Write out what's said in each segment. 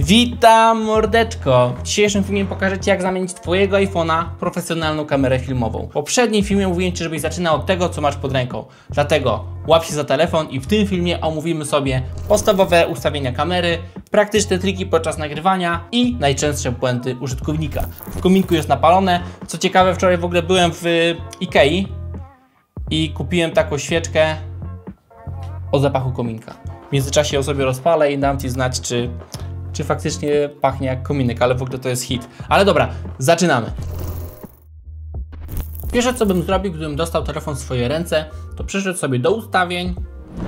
Witam mordeczko! W dzisiejszym filmie pokażę Ci, jak zamienić Twojego iPhone'a w profesjonalną kamerę filmową. W poprzednim filmie mówiłem Ci, żebyś zaczynał od tego, co masz pod ręką. Dlatego łap się za telefon i w tym filmie omówimy sobie podstawowe ustawienia kamery, praktyczne triki podczas nagrywania i najczęstsze błędy użytkownika. W kominku jest napalone. Co ciekawe, wczoraj w ogóle byłem w Ikei i kupiłem taką świeczkę o zapachu kominka. W międzyczasie ją sobie rozpalę i dam Ci znać, czy faktycznie pachnie jak kominek, ale w ogóle to jest hit. Ale dobra, zaczynamy. Pierwsze, co bym zrobił, gdybym dostał telefon w swoje ręce, to przeszedł sobie do ustawień,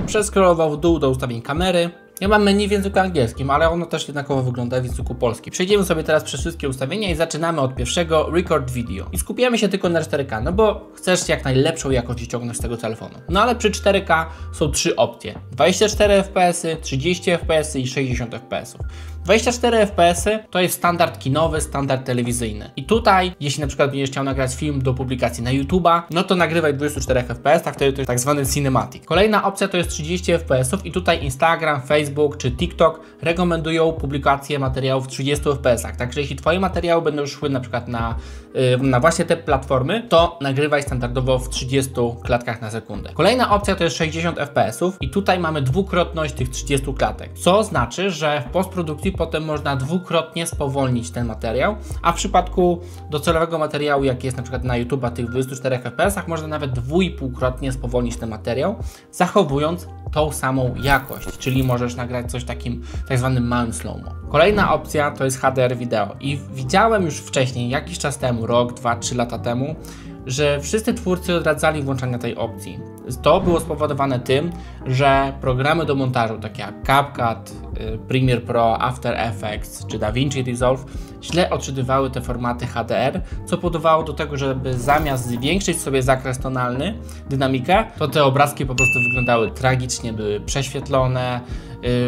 przeskrolował w dół do ustawień kamery. Ja mam menu w języku angielskim, ale ono też jednakowo wygląda w języku polskim. Przejdziemy sobie teraz przez wszystkie ustawienia i zaczynamy od pierwszego Record Video. I skupiamy się tylko na 4K, no bo chcesz jak najlepszą jakość wyciągnąć z tego telefonu. No ale przy 4K są trzy opcje: 24 fps, 30 fps i 60 fps. 24 fps to jest standard kinowy, standard telewizyjny. I tutaj, jeśli na przykład będziesz chciał nagrać film do publikacji na YouTube'a, no to nagrywaj 24 fps, tak wtedy to jest tak zwany cinematic. Kolejna opcja to jest 30 fps i tutaj Instagram, Facebook czy TikTok rekomendują publikację materiałów w 30 fps. Także jeśli Twoje materiały będą szły na przykład na właśnie te platformy, to nagrywaj standardowo w 30 klatkach na sekundę. Kolejna opcja to jest 60 fps i tutaj mamy dwukrotność tych 30 klatek, co znaczy, że w postprodukcji potem można dwukrotnie spowolnić ten materiał, a w przypadku docelowego materiału, jak jest na przykład na YouTube, tych 24 fps, można nawet 2,5-krotnie spowolnić ten materiał, zachowując tą samą jakość, czyli możesz nagrać coś takim tak zwanym małym slow-mo. Kolejna opcja to jest HDR wideo i widziałem już wcześniej, jakiś czas temu, rok, 2, 3 lata temu, że wszyscy twórcy odradzali włączania tej opcji. To było spowodowane tym, że programy do montażu, takie jak CapCut, Premiere Pro, After Effects czy DaVinci Resolve źle odczytywały te formaty HDR, co powodowało do tego, żeby zamiast zwiększyć sobie zakres tonalny, dynamikę, to te obrazki po prostu wyglądały tragicznie, były prześwietlone,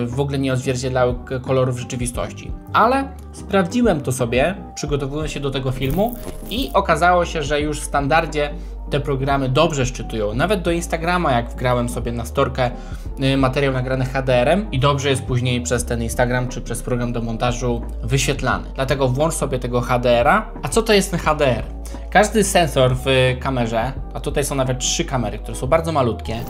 w ogóle nie odzwierciedlały kolorów rzeczywistości. Ale sprawdziłem to sobie, przygotowując się do tego filmu i okazało się, że już w standardzie te programy dobrze szczytują. Nawet do Instagrama, jak wgrałem sobie na storkę materiał nagrany HDR-em i dobrze jest później przez ten Instagram czy przez program do montażu wyświetlany. Dlatego włącz sobie tego HDR-a. A co to jest ten HDR? Każdy sensor w kamerze, a tutaj są nawet 3 kamery, które są bardzo malutkie,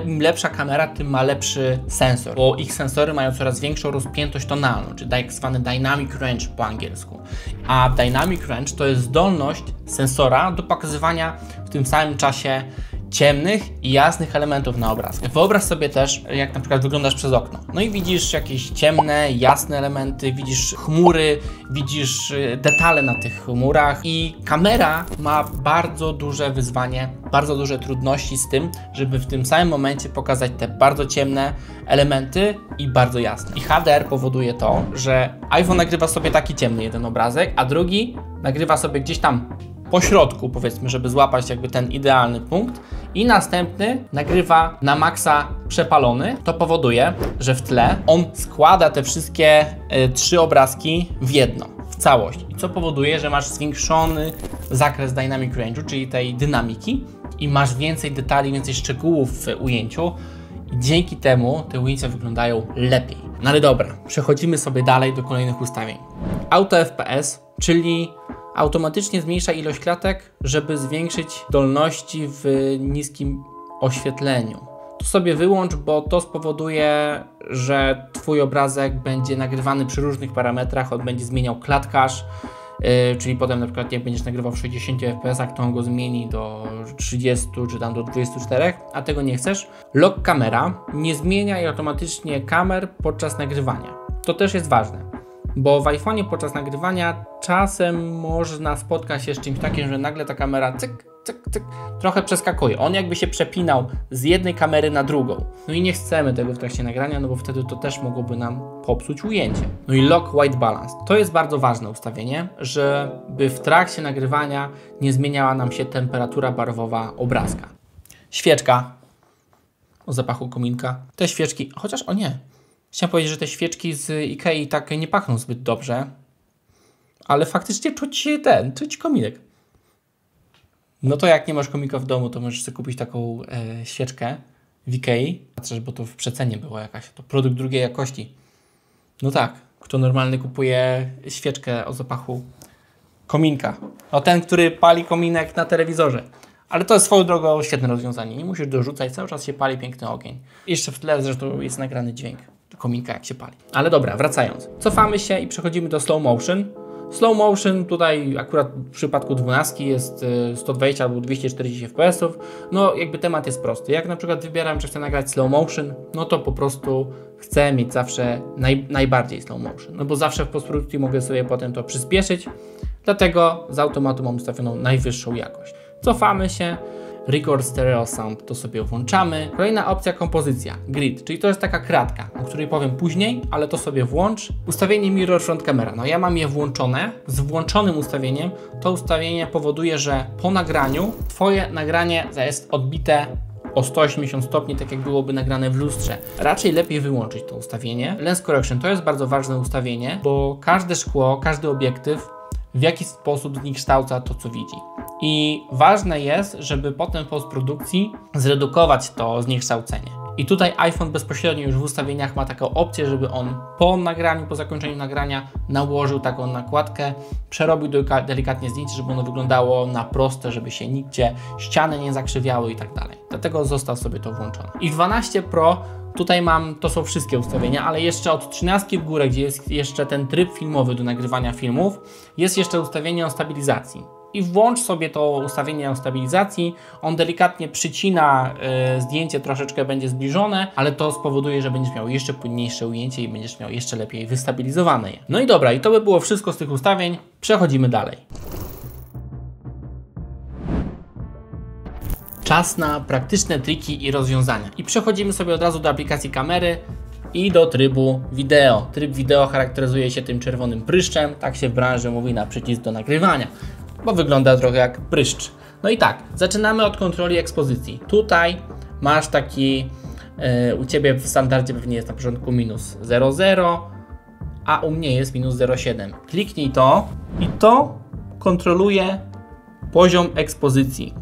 im lepsza kamera, tym ma lepszy sensor, bo ich sensory mają coraz większą rozpiętość tonalną, czy tak zwany dynamic range po angielsku. A dynamic range to jest zdolność sensora do pokazywania w tym samym czasie ciemnych i jasnych elementów na obrazku. Wyobraź sobie też, jak na przykład wyglądasz przez okno. No i widzisz jakieś ciemne, jasne elementy, widzisz chmury, widzisz detale na tych chmurach i kamera ma bardzo duże wyzwanie, bardzo duże trudności z tym, żeby w tym samym momencie pokazać te bardzo ciemne elementy i bardzo jasne. I HDR powoduje to, że iPhone nagrywa sobie taki ciemny jeden obrazek, a drugi nagrywa sobie gdzieś tam po środku, powiedzmy, żeby złapać jakby ten idealny punkt, i następny nagrywa na maksa przepalony. To powoduje, że w tle on składa te wszystkie 3 obrazki w jedno, w całość. I co powoduje, że masz zwiększony zakres dynamic range'u, czyli tej dynamiki, i masz więcej detali, więcej szczegółów w ujęciu i dzięki temu te ujęcia wyglądają lepiej. No ale dobra, przechodzimy sobie dalej do kolejnych ustawień. Auto FPS, czyli automatycznie zmniejsza ilość klatek, żeby zwiększyć zdolności w niskim oświetleniu. To sobie wyłącz, bo to spowoduje, że Twój obrazek będzie nagrywany przy różnych parametrach, on będzie zmieniał klatkarz, czyli potem na przykład jak będziesz nagrywał w 60 fps, to on go zmieni do 30 czy tam do 24, a tego nie chcesz. Lock kamera nie zmienia automatycznie kamer podczas nagrywania. To też jest ważne, bo w iPhone'ie podczas nagrywania czasem można spotkać się z czymś takim, że nagle ta kamera cyk, cyk, cyk, trochę przeskakuje. On jakby się przepinał z jednej kamery na drugą. No i nie chcemy tego w trakcie nagrania, no bo wtedy to też mogłoby nam popsuć ujęcie. No i Lock White Balance. To jest bardzo ważne ustawienie, żeby w trakcie nagrywania nie zmieniała nam się temperatura barwowa obrazka. Świeczka o zapachu kominka. Te świeczki, chociaż o nie. Chciałem powiedzieć, że te świeczki z Ikei tak nie pachną zbyt dobrze, ale faktycznie czuć kominek. No to jak nie masz komika w domu, to możesz sobie kupić taką świeczkę w Ikei. Patrzę, bo to w przecenie była jakaś, to produkt drugiej jakości. No tak, Kto normalny kupuje świeczkę o zapachu kominka. No ten, który pali kominek na telewizorze. Ale to jest swoją drogą świetne rozwiązanie. Nie musisz dorzucać, cały czas się pali piękny ogień. Jeszcze w tle zresztą jest nagrany dźwięk kominka, jak się pali. Ale dobra, wracając. Cofamy się i przechodzimy do slow motion. Slow motion tutaj akurat w przypadku 12 jest 120 albo 240 fps. No jakby temat jest prosty. Jak na przykład wybieram, że chcę nagrać slow motion, no to po prostu chcę mieć zawsze najbardziej slow motion. No bo zawsze w postprodukcji mogę sobie potem to przyspieszyć. Dlatego z automatu mam ustawioną najwyższą jakość. Cofamy się. Record Stereo Sound to sobie włączamy. Kolejna opcja kompozycja, grid, czyli to jest taka kratka, o której powiem później, ale to sobie włącz. Ustawienie Mirror Front Camera, no ja mam je włączone. Z włączonym ustawieniem to ustawienie powoduje, że po nagraniu Twoje nagranie jest odbite o 180 stopni, tak jak byłoby nagrane w lustrze. Raczej lepiej wyłączyć to ustawienie. Lens Correction to jest bardzo ważne ustawienie, bo każde szkło, każdy obiektyw w jakiś sposób zniekształca to, co widzi. I ważne jest, żeby potem w postprodukcji zredukować to zniekształcenie. I tutaj iPhone bezpośrednio już w ustawieniach ma taką opcję, żeby on po nagraniu, po zakończeniu nagrania nałożył taką nakładkę, przerobił delikatnie zdjęcie, żeby ono wyglądało na proste, żeby się nigdzie ściany nie zakrzywiały i tak dalej. Dlatego został sobie to włączone. I w 12 Pro tutaj mam, to są wszystkie ustawienia, ale jeszcze od 13 w górę, gdzie jest jeszcze ten tryb filmowy do nagrywania filmów, jest jeszcze ustawienie o stabilizacji. I włącz sobie to ustawienie o stabilizacji, on delikatnie przycina zdjęcie, troszeczkę będzie zbliżone, ale to spowoduje, że będziesz miał jeszcze płynniejsze ujęcie i będziesz miał jeszcze lepiej wystabilizowane je. No i dobra, i to by było wszystko z tych ustawień, przechodzimy dalej. Czas na praktyczne triki i rozwiązania. I przechodzimy sobie od razu do aplikacji kamery i do trybu wideo. Tryb wideo charakteryzuje się tym czerwonym pryszczem, tak się w branży mówi na przycisk do nagrywania, bo wygląda trochę jak pryszcz. No i tak, zaczynamy od kontroli ekspozycji. Tutaj masz taki, u Ciebie w standardzie pewnie jest na początku minus 0,0, a u mnie jest minus 0,7. Kliknij to i to kontroluje poziom ekspozycji.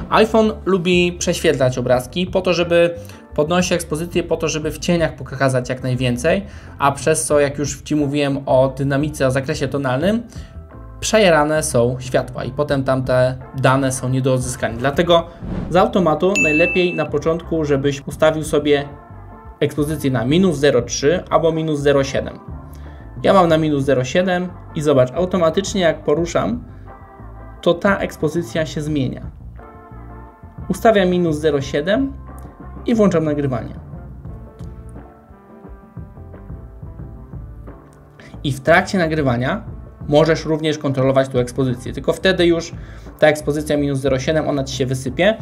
iPhone lubi prześwietlać obrazki po to, żeby podnosić ekspozycję, po to, żeby w cieniach pokazać jak najwięcej, a przez co, jak już Ci mówiłem o dynamice, o zakresie tonalnym, przejarane są światła i potem tamte dane są nie do odzyskania. Dlatego z automatu najlepiej na początku, żebyś ustawił sobie ekspozycję na minus 0,3 albo minus 0,7. Ja mam na minus 0,7 i zobacz, automatycznie jak poruszam, to ta ekspozycja się zmienia. Ustawiam minus 0,7 i włączam nagrywanie. I w trakcie nagrywania możesz również kontrolować tą ekspozycję, tylko wtedy już ta ekspozycja minus 0,7 ona Ci się wysypie,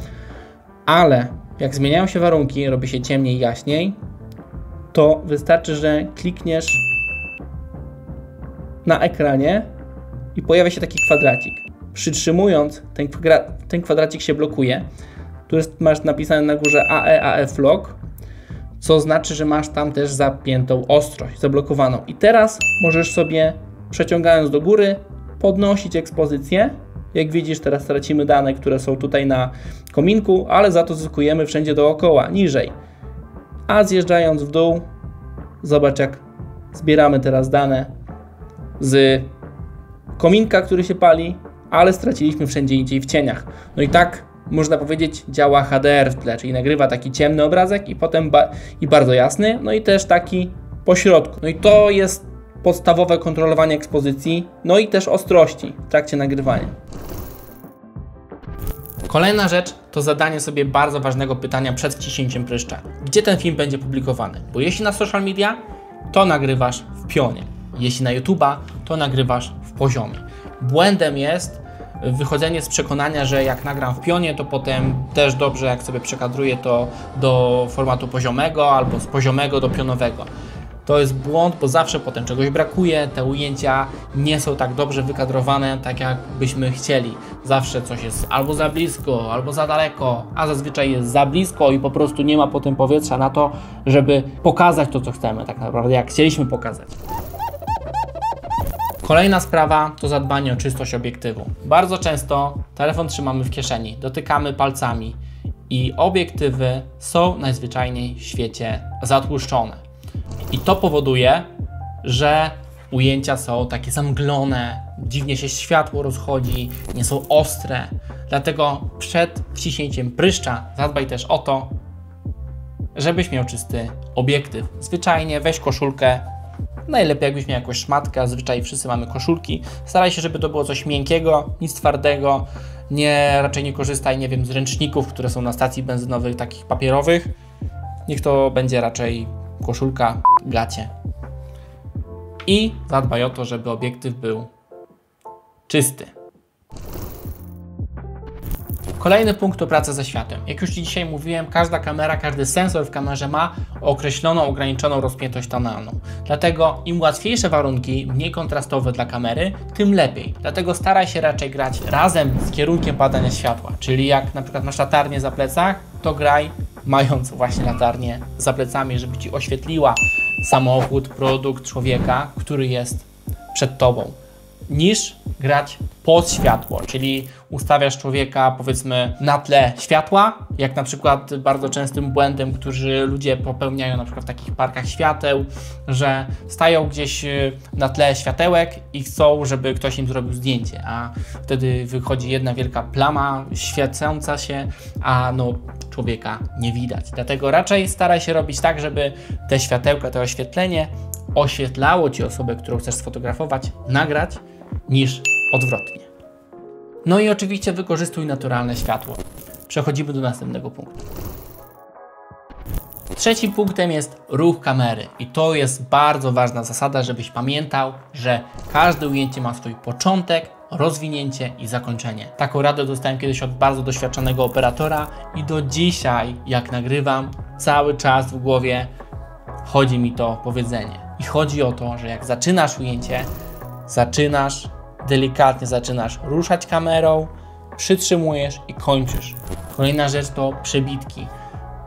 ale jak zmieniają się warunki, robi się ciemniej, jaśniej, to wystarczy, że klikniesz na ekranie i pojawia się taki kwadracik. Przytrzymując, ten kwadracik się blokuje. Tu masz napisane na górze AF Lock, co znaczy, że masz tam też zapiętą ostrość, zablokowaną. I teraz możesz sobie, przeciągając do góry, podnosić ekspozycję. Jak widzisz, teraz tracimy dane, które są tutaj na kominku, ale za to zyskujemy wszędzie dookoła, niżej. A zjeżdżając w dół, zobacz jak zbieramy teraz dane z kominka, który się pali, ale straciliśmy wszędzie indziej w cieniach. No i tak można powiedzieć działa HDR w tle, czyli nagrywa taki ciemny obrazek i potem bardzo jasny, no i też taki po środku. No i to jest podstawowe kontrolowanie ekspozycji, no i też ostrości w trakcie nagrywania. Kolejna rzecz to zadanie sobie bardzo ważnego pytania przed wciśnięciem pryszcza. Gdzie ten film będzie publikowany? Bo jeśli na social media, to nagrywasz w pionie. Jeśli na YouTube'a, to nagrywasz w poziomie. Błędem jest wychodzenie z przekonania, że jak nagram w pionie, to potem też dobrze, jak sobie przekadruję to do formatu poziomego albo z poziomego do pionowego. To jest błąd, bo zawsze potem czegoś brakuje, te ujęcia nie są tak dobrze wykadrowane, tak jak byśmy chcieli. Zawsze coś jest albo za blisko, albo za daleko, a zazwyczaj jest za blisko i po prostu nie ma potem powietrza na to, żeby pokazać to, co chcemy, tak naprawdę jak chcieliśmy pokazać. Kolejna sprawa to zadbanie o czystość obiektywu. Bardzo często telefon trzymamy w kieszeni, dotykamy palcami i obiektywy są najzwyczajniej w świecie zatłuszczone. I to powoduje, że ujęcia są takie zamglone, dziwnie się światło rozchodzi, nie są ostre. Dlatego przed wciśnięciem pryszcza zadbaj też o to, żebyś miał czysty obiektyw. Zwyczajnie weź koszulkę, najlepiej jakbyś miał jakąś szmatkę, a zazwyczaj wszyscy mamy koszulki. Staraj się, żeby to było coś miękkiego, nic twardego. Raczej nie korzystaj, nie wiem, z ręczników, które są na stacji benzynowych, takich papierowych. Niech to będzie raczej koszulka, gacie. I zadbaj o to, żeby obiektyw był czysty. Kolejny punkt to praca ze światłem. Jak już Ci dzisiaj mówiłem, każda kamera, każdy sensor w kamerze ma określoną, ograniczoną rozpiętość tonalną. Dlatego im łatwiejsze warunki, mniej kontrastowe dla kamery, tym lepiej. Dlatego staraj się raczej grać razem z kierunkiem padania światła. Czyli jak na przykład masz latarnię za plecach, to graj mając właśnie latarnię za plecami, żeby Ci oświetliła samochód, produkt, człowieka, który jest przed Tobą, niż grać pod światło, czyli ustawiasz człowieka powiedzmy na tle światła, jak na przykład bardzo częstym błędem, który ludzie popełniają na przykład w takich parkach świateł, że stają gdzieś na tle światełek i chcą, żeby ktoś im zrobił zdjęcie, a wtedy wychodzi jedna wielka plama świecąca się, a no człowieka nie widać. Dlatego raczej staraj się robić tak, żeby te światełka, to oświetlenie oświetlało Ci osobę, którą chcesz sfotografować, nagrać, niż odwrotnie. No i oczywiście wykorzystuj naturalne światło. Przechodzimy do następnego punktu. Trzecim punktem jest ruch kamery i to jest bardzo ważna zasada, żebyś pamiętał, że każde ujęcie ma swój początek, rozwinięcie i zakończenie. Taką radę dostałem kiedyś od bardzo doświadczonego operatora i do dzisiaj, jak nagrywam, cały czas w głowie chodzi mi to powiedzenie. I chodzi o to, że jak zaczynasz ujęcie, delikatnie zaczynasz ruszać kamerą, przytrzymujesz i kończysz. Kolejna rzecz to przebitki.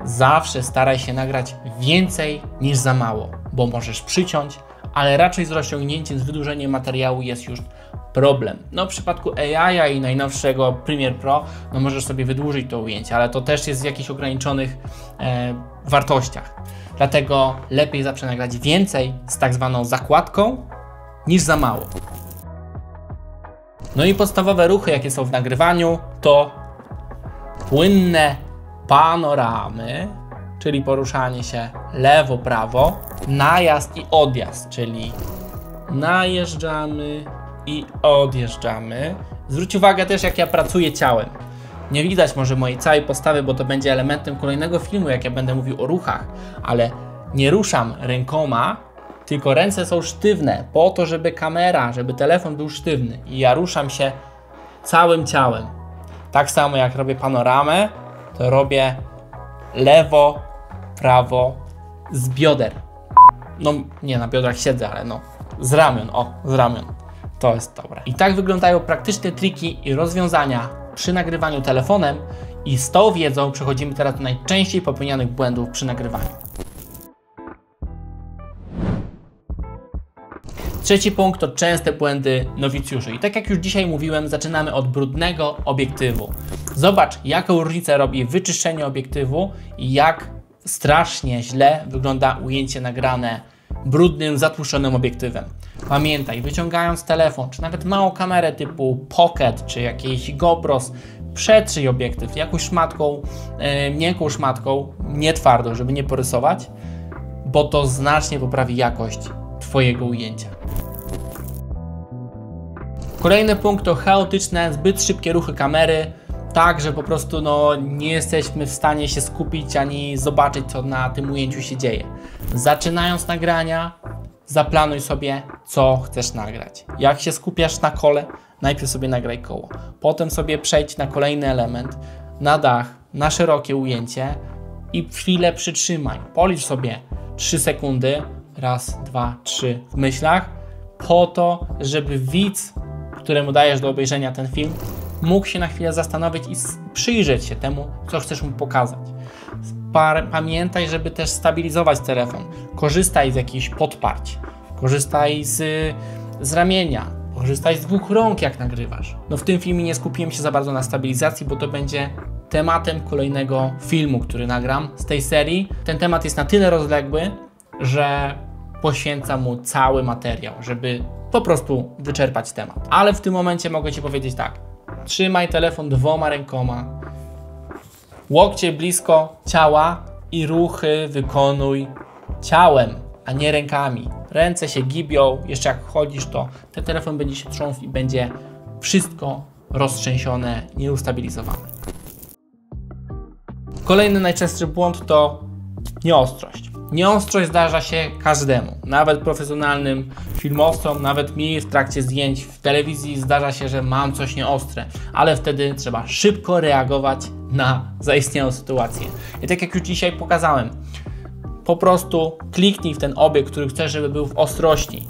Zawsze staraj się nagrać więcej niż za mało, bo możesz przyciąć, ale raczej z rozciągnięciem, z wydłużeniem materiału jest już problem. No w przypadku AI i najnowszego Premiere Pro, no możesz sobie wydłużyć to ujęcie, ale to też jest w jakichś ograniczonych wartościach. Dlatego lepiej zawsze nagrać więcej z tak zwaną zakładką niż za mało. No i podstawowe ruchy, jakie są w nagrywaniu, to płynne panoramy, czyli poruszanie się lewo, prawo, najazd i odjazd, czyli najeżdżamy i odjeżdżamy. Zwróć uwagę też, jak ja pracuję ciałem. Nie widać może mojej całej postawy, bo to będzie elementem kolejnego filmu, jak ja będę mówił o ruchach, ale nie ruszam rękoma, tylko ręce są sztywne po to, żeby kamera, żeby telefon był sztywny i ja ruszam się całym ciałem. Tak samo jak robię panoramę, to robię lewo, prawo, z bioder. No nie na biodrach siedzę, ale no z ramion, z ramion. To jest dobre. I tak wyglądają praktyczne triki i rozwiązania przy nagrywaniu telefonem i z tą wiedzą przechodzimy teraz do najczęściej popełnianych błędów przy nagrywaniu. Trzeci punkt to częste błędy nowicjuszy. I tak jak już dzisiaj mówiłem, zaczynamy od brudnego obiektywu. Zobacz, jaką różnicę robi wyczyszczenie obiektywu i jak strasznie źle wygląda ujęcie nagrane brudnym, zatłuszczonym obiektywem. Pamiętaj, wyciągając telefon, czy nawet małą kamerę typu Pocket, czy jakiś GoPros, przetrzyj obiektyw jakąś szmatką, miękką szmatką, nie twardą, żeby nie porysować, bo to znacznie poprawi jakość Twojego ujęcia. Kolejny punkt to chaotyczne, zbyt szybkie ruchy kamery, tak, że po prostu nie jesteśmy w stanie się skupić ani zobaczyć, co na tym ujęciu się dzieje. Zaczynając nagrania, zaplanuj sobie, co chcesz nagrać. Jak się skupiasz na kole, najpierw sobie nagraj koło. Potem sobie przejdź na kolejny element, na dach, na szerokie ujęcie i chwilę przytrzymaj. Policz sobie 3 sekundy, raz, 2, 3 w myślach, po to, żeby widz, któremu dajesz do obejrzenia ten film, mógł się na chwilę zastanowić i przyjrzeć się temu, co chcesz mu pokazać. Pamiętaj, żeby też stabilizować telefon. Korzystaj z jakichś podparć, korzystaj z ramienia, korzystaj z 2 rąk, jak nagrywasz. No w tym filmie nie skupiłem się za bardzo na stabilizacji, bo to będzie tematem kolejnego filmu, który nagram z tej serii. Ten temat jest na tyle rozległy, że poświęca mu cały materiał, żeby po prostu wyczerpać temat. Ale w tym momencie mogę Ci powiedzieć tak, trzymaj telefon 2 rękoma, łokcie blisko ciała i ruchy wykonuj ciałem, a nie rękami. Ręce się gibią, jeszcze jak chodzisz, to ten telefon będzie się trząsł i będzie wszystko roztrzęsione, nieustabilizowane. Kolejny najczęstszy błąd to nieostrość. Nieostrość zdarza się każdemu, nawet profesjonalnym filmowcom, nawet mi w trakcie zdjęć w telewizji zdarza się, że mam coś nieostre, ale wtedy trzeba szybko reagować na zaistniałą sytuację. I tak jak już dzisiaj pokazałem, po prostu kliknij w ten obiekt, który chcesz, żeby był w ostrości.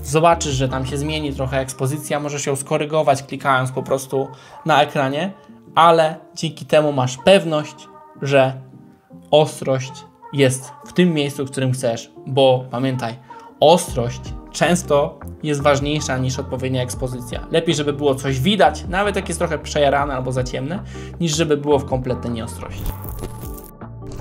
Zobaczysz, że tam się zmieni trochę ekspozycja, możesz ją skorygować klikając po prostu na ekranie, ale dzięki temu masz pewność, że ostrość jest w tym miejscu, w którym chcesz, bo pamiętaj, ostrość często jest ważniejsza niż odpowiednia ekspozycja. Lepiej, żeby było coś widać, nawet jak jest trochę przejarane albo za ciemne, niż żeby było w kompletnej nieostrości.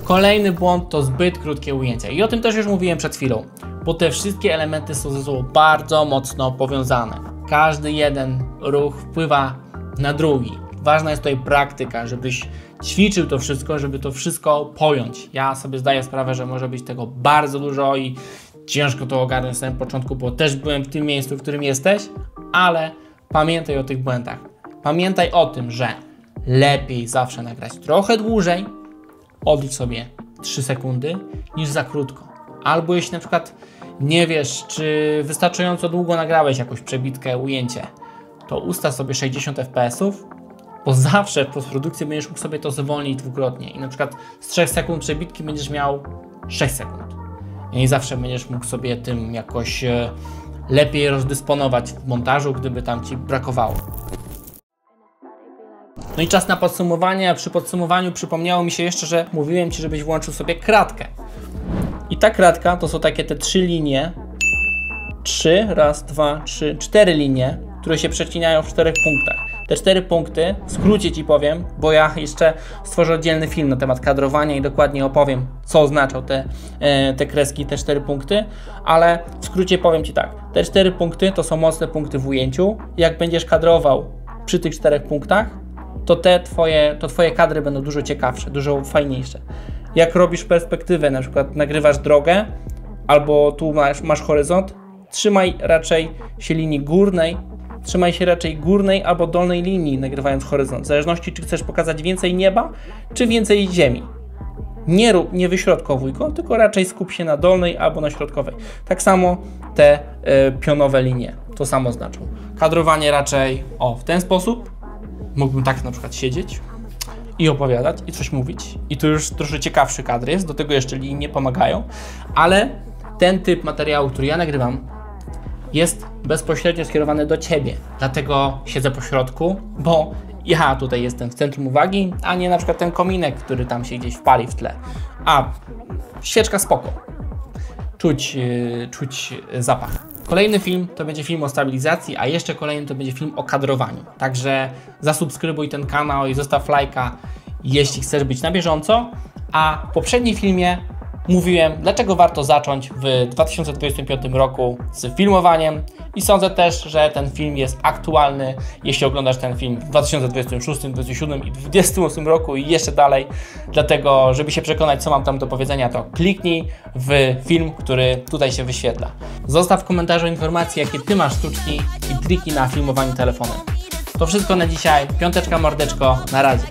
Kolejny błąd to zbyt krótkie ujęcia i o tym też już mówiłem przed chwilą, bo te wszystkie elementy są ze sobą bardzo mocno powiązane. Każdy jeden ruch wpływa na drugi. Ważna jest tutaj praktyka, żebyś ćwiczył to wszystko, żeby to wszystko pojąć. Ja sobie zdaję sprawę, że może być tego bardzo dużo i ciężko to ogarnąć na samym początku, bo też byłem w tym miejscu, w którym jesteś, ale pamiętaj o tych błędach. Pamiętaj o tym, że lepiej zawsze nagrać trochę dłużej, odlicz sobie 3 sekundy, niż za krótko. Albo jeśli na przykład nie wiesz, czy wystarczająco długo nagrałeś jakąś przebitkę, ujęcie, to ustaw sobie 60 fps, bo zawsze w postprodukcji będziesz mógł sobie to zwolnić dwukrotnie i na przykład z 3 sekund przebitki będziesz miał 6 sekund. I zawsze będziesz mógł sobie tym jakoś lepiej rozdysponować w montażu, gdyby tam Ci brakowało. No i czas na podsumowanie, a przy podsumowaniu przypomniało mi się jeszcze, że mówiłem Ci, żebyś włączył sobie kratkę. I ta kratka to są takie te 3 linie, 4 linie, które się przecinają w 4 punktach. Te 4 punkty, w skrócie Ci powiem, bo ja jeszcze stworzę oddzielny film na temat kadrowania i dokładnie opowiem, co oznaczał te kreski, te 4 punkty, ale w skrócie powiem Ci tak, te 4 punkty to są mocne punkty w ujęciu. Jak będziesz kadrował przy tych 4 punktach, to Twoje kadry będą dużo ciekawsze, dużo fajniejsze. Jak robisz perspektywę, na przykład nagrywasz drogę, albo tu masz horyzont, trzymaj raczej się linii górnej, albo dolnej linii, nagrywając horyzont, w zależności, czy chcesz pokazać więcej nieba, czy więcej ziemi. Nie wyśrodkowuj go, tylko raczej skup się na dolnej albo na środkowej. Tak samo te pionowe linie, to samo znaczą. Kadrowanie raczej w ten sposób. Mógłbym tak na przykład siedzieć i opowiadać i coś mówić. I tu już troszkę ciekawszy kadr jest, do tego jeszcze linie pomagają, ale ten typ materiału, który ja nagrywam, jest bezpośrednio skierowany do Ciebie. Dlatego siedzę po środku, bo ja tutaj jestem w centrum uwagi, a nie na przykład ten kominek, który tam się gdzieś wpali w tle. A świeczka spoko. Czuć zapach. Kolejny film to będzie film o stabilizacji, a jeszcze kolejny to będzie film o kadrowaniu. Także zasubskrybuj ten kanał i zostaw lajka, jeśli chcesz być na bieżąco. A w poprzednim filmie mówiłem, dlaczego warto zacząć w 2025 roku z filmowaniem i sądzę też, że ten film jest aktualny, jeśli oglądasz ten film w 2026, 2027 i 2028 roku i jeszcze dalej. Dlatego, żeby się przekonać, co mam tam do powiedzenia, to kliknij w film, który tutaj się wyświetla. Zostaw w komentarzu informacje, jakie Ty masz sztuczki i triki na filmowaniu telefonem. To wszystko na dzisiaj. Piąteczka, mordeczko, na razie.